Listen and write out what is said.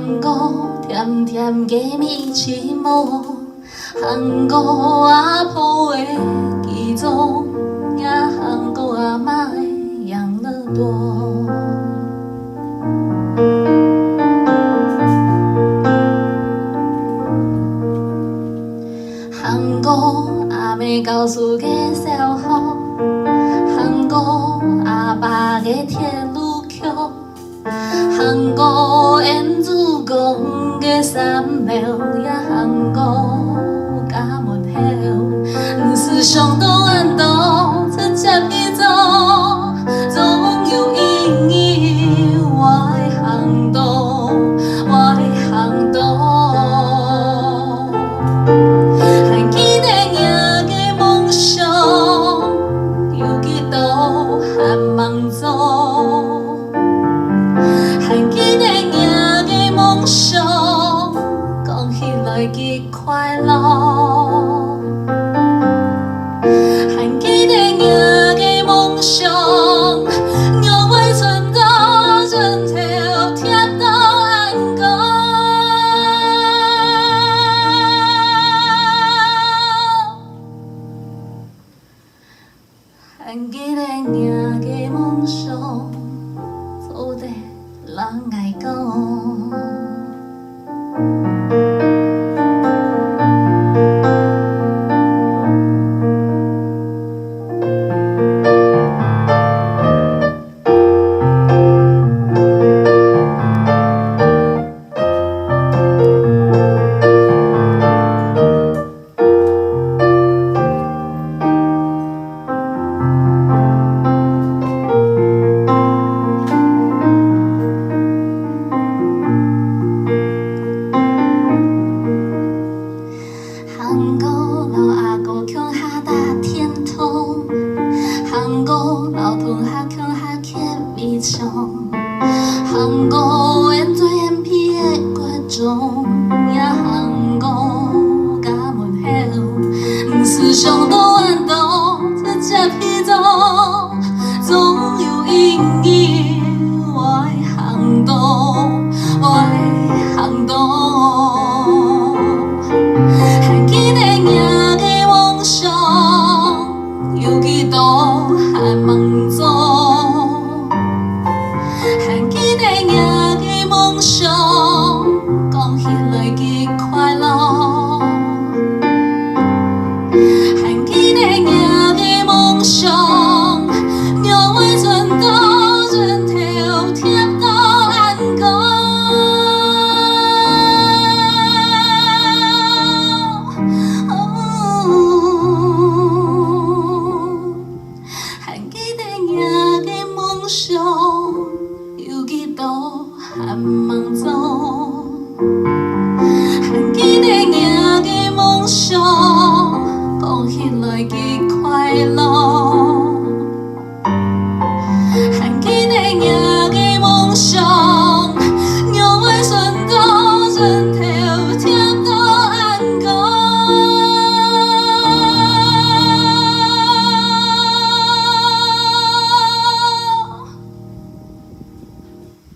韩国甜甜加米起毛，韩国阿婆的基宗，也韩国阿妈的养乐多。韩国阿妹教书的小学，韩国阿爸的铁路桥，韩国演主公的三庙，也韩国家门口，思想都按到直接去做，总有意义。我的航道，我的航道。梦做，还记得赢的梦想，讲起来极快乐。还记得赢的梦想，让我存到枕头贴到安高。还记得赢的梦想，做得人爱讲。韩国老阿哥乡下大天通，韩国老同学乡下খে米肠，韩国演做 MP 的观众。